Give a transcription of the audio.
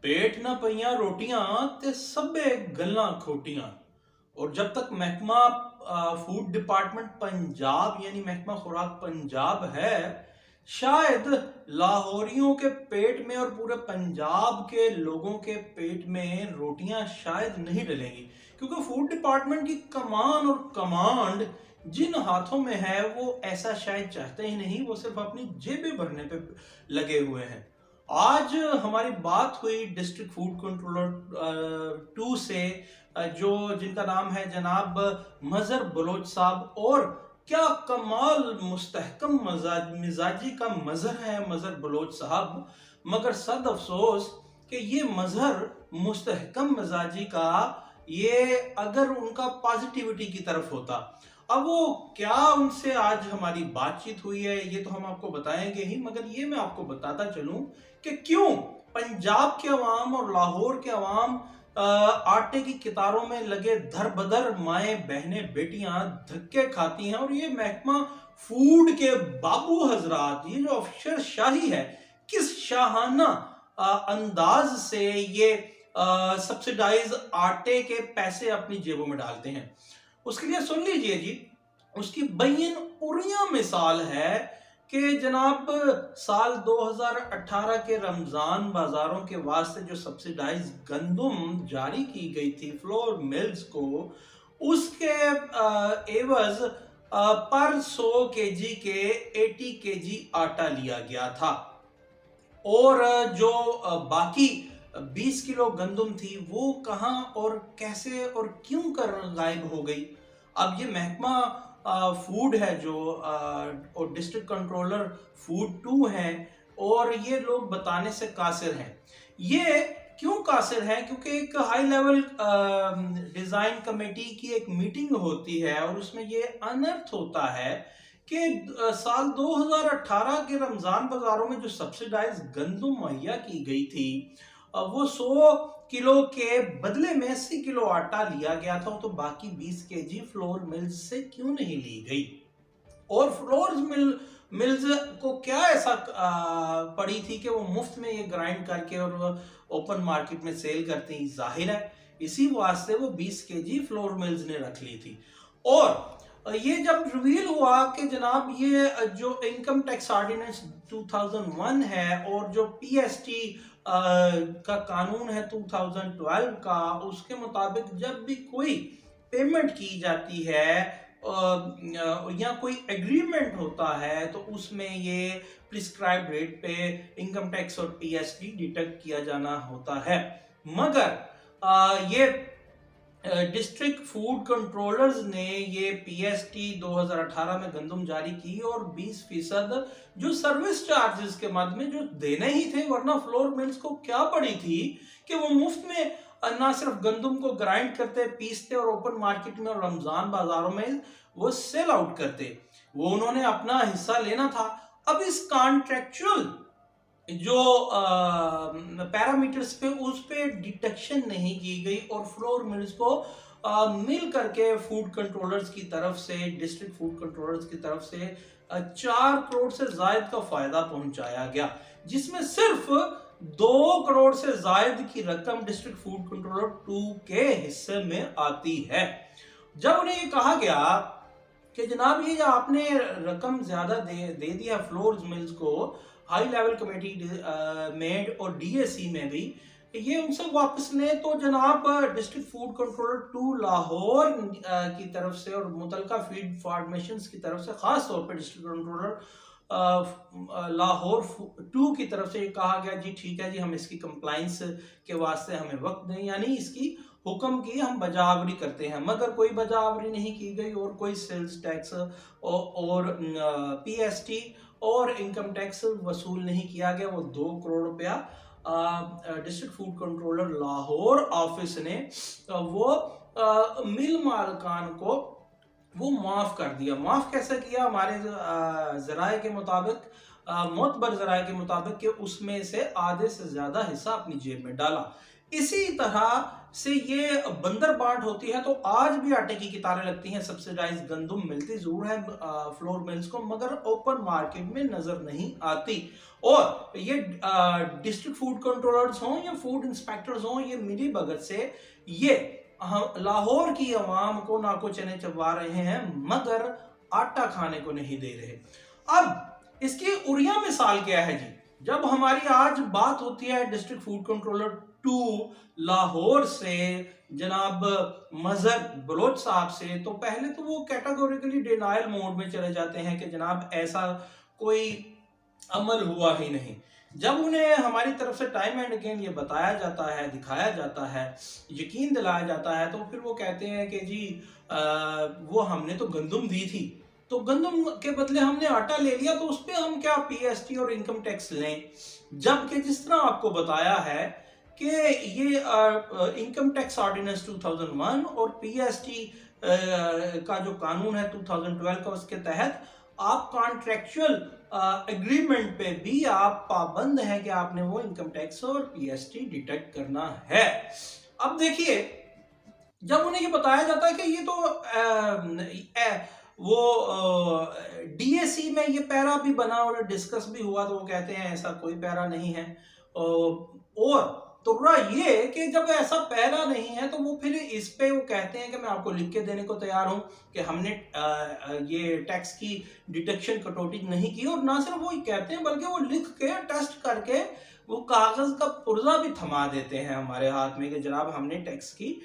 पेट न पईयां रोटियां ते सब्बे गल्लां खोटियां। और जब तक महकमा फूड डिपार्टमेंट पंजाब यानी महकमा खुराक पंजाब है, शायद लाहौरियों के पेट में और पूरे पंजाब के लोगों के पेट में रोटियां शायद नहीं डलेंगी, क्योंकि फूड डिपार्टमेंट की कमान और कमांड जिन हाथों में है वो ऐसा शायद चाहते ही नहीं, वो सिर्फ अपनी जेबें भरने पे लगे हुए हैं। आज हमारी बात हुई डिस्ट्रिक्ट फूड कंट्रोलर 2 से, जो जिनका नाम है जनाब मजहर बलोच साहब। और क्या कमाल मुस्तहकम मिजाजी का मजहर है मजहर बलोच साहब, मगर सद अफसोस कि ये मजहर मुस्तहकम मिजाजी का, ये अगर उनका पॉजिटिविटी की तरफ होता। अब वो क्या उनसे आज हमारी बातचीत हुई है ये तो हम आपको बताएंगे ही, मगर ये मैं आपको बताता चलूं कि क्यों पंजाब के अवाम और लाहौर के अवाम आटे की कितारों में लगे धर बदर माए बहने बेटियां धक्के खाती हैं। और ये महकमा फूड के बाबू हजरात, ये जो अफसर शाही है, किस शाहाना अंदाज से ये सब्सिडाइज आटे के पैसे अपनी जेबों में डालते हैं। उसके लिए सुन लीजिए जी, उसकी बय्यन उरिया मिसाल है कि जनाब साल 2018 के रमजान बाजारों के वास्ते जो सब्सिडाइज गंदुम जारी की गई थी फ्लोर मिल्स को, उसके एवज पर 100 केजी के 80 केजी आटा लिया गया था। और जो बाकी 20 किलो गंदुम थी वो कहां और कैसे और क्यों कर गायब हो गई। अब ये महकमा फूड है जो और डिस्ट्रिक्ट कंट्रोलर फूड 2 है, और ये लोग बताने से कासिर हैं। ये क्यों कासिर है? क्योंकि एक हाई लेवल डिजाइन कमेटी की एक मीटिंग होती है और उसमें ये अनर्थ होता है कि साल 2018 के रमजान बाजारों में जो सब्सिडाइज गंदुम मुहैया की गई थी, वो 100 किलो के बदले में 80 किलो आटा लिया गया था, तो बाकी 20 केजी फ्लोर मिल्स से क्यों नहीं ली गई? और फ्लोर मिल्स को क्या ऐसा पड़ी थी कि वो मुफ्त में ये ग्राइंड करके और ओपन मार्केट में सेल करती हैं? जाहिर है इसी वास्ते वो 20 केजी फ्लोर मिल्स ने रख ली थी। और ये जब रिवील हुआ कि जनाब ये जो इनकम टैक्स ऑर्डिनेंस 2001 है और जो पीएसटी का कानून है 2012 का, उसके मुताबिक जब भी कोई पेमेंट की जाती है या कोई एग्रीमेंट होता है तो उसमें ये प्रिस्क्राइब रेट पे इनकम टैक्स और पीएसटी डिडक्ट किया जाना होता है। मगर ये डिस्ट्रिक्ट फूड कंट्रोलर्स ने ये पीएसटी 2018 में गंदुम जारी की और 20% जो सर्विस चार्जेस के मद में जो देने ही थे, वरना फ्लोर मिल्स को क्या पड़ी थी कि वो मुफ्त में ना सिर्फ गंदुम को ग्राइंड करते, पीसते और ओपन मार्केट में और रमजान बाजारों में वो सेल आउट करते, वो उन्होंने अपना हिस्सा लेना था। अब इस कॉन्ट्रेक्चुअल जो पैरामीटर्स पे उस पे डिटेक्शन नहीं की गई और फ्लोर मिल्स को मिल करके फूड कंट्रोलर्स की तरफ से, डिस्ट्रिक्ट फूड कंट्रोलर्स की तरफ से 4 करोड़ से जायद का फायदा पहुंचाया गया, जिसमें सिर्फ 2 करोड़ से जायद की रकम डिस्ट्रिक्ट फूड कंट्रोलर 2 के हिस्से में आती है। जब उन्हें ये कहा गया कि जनाब ये आपने रकम ज्यादा दे दिया फ्लोर मिल्स को, हाई लेवल कमेटी मेड और डीएसी में भी ये उनसे वापस लें, तो जनाब डिस्ट्रिक्ट फूड कंट्रोलर 2 लाहौर की तरफ से और मुतलका फीड फॉर्मेशंस की तरफ से, खास तौर पर डिस्ट्रिक्ट कंट्रोलर लाहौर 2 की तरफ से ये कहा गया जी ठीक है जी, हम इसकी कंप्लाइंस के वास्ते हमें वक्त दें, यानी इसकी हुक्म की हम बजावरी करते हैं। मगर कोई बजावरी नहीं की गई और कोई सेल्स टैक्स और पीएसटी और इनकम टैक्स वसूल नहीं किया गया। वो 2 करोड़ रुपया district food controller Lahore office ने वो मिल मालकान को वो माफ कर दिया। माफ कैसे किया? हमारे जराये के मुताबिक, मोतबर जराये के मुताबिक कि उसमें से आधे से ज्यादा हिस्सा अपनी जेब में डाला। इसी तरह से ये बंदरबाट होती है, तो आज भी आटे की कितारें लगती हैं, सब्सिडाइज गंदम मिलती जरूर है फ्लोर मिल्स को, मगर ओपन मार्केट में नजर नहीं आती। और ये डिस्ट्रिक्ट फूड कंट्रोलर्स हों या फूड इंस्पेक्टर्स हों, ये मिली भगत से ये लाहौर की आवाम को नाको चने चबवा रहे हैं, मगर आटा खाने को नहीं दे रहे। अब इसकी उरिया मिसाल क्या है जी? जब हमारी आज बात होती है district food controller to Lahore से जनाब मजहर बलोच साहब से, तो पहले तो वो कैटेगोरिकली डिनायल मोड में चले जाते हैं कि जनाब ऐसा कोई अमल हुआ ही नहीं। जब उन्हें हमारी तरफ से टाइम एंड अगेन ये बताया जाता है, दिखाया जाता है, यकीन दिलाया जाता है, तो फिर वो कहते हैं कि जी वो हमने तो गंदम दी थी, तो गंदम के बदले हमने आटा ले लिया, तो उस पर हम क्या पीएसटी और इनकम टैक्स लें? जबकि जिस तरह आपको बताया है कि ये इनकम टैक्स ऑर्डिनेंस 2001 और पीएसटी का जो कानून है 2012 का, उसके तहत आप कॉन्ट्रेक्चुअल एग्रीमेंट पे भी आप पाबंद हैं कि आपने वो इनकम टैक्स और पीएसटी डिडक्ट करना है। अब देखिए, जब उन्हें ये बताया जाता है कि ये तो वो डीएसी में ये पैरा भी बना और डिस्कस भी हुआ, तो वो कहते हैं ऐसा कोई पैरा नहीं है। और तो ये कि जब ऐसा पैरा नहीं है, तो वो फिर इस पे वो कहते हैं कि मैं आपको लिख के देने को तैयार हूं कि हमने ये टैक्स की डिडक्शन कटौती नहीं की। और ना सिर्फ वो कहते हैं, बल्कि वो लिख के टेस्ट करके वो कागज का पुर्जा भी थमा देते हैं हमारे हाथ में कि जनाब हमने टैक्स की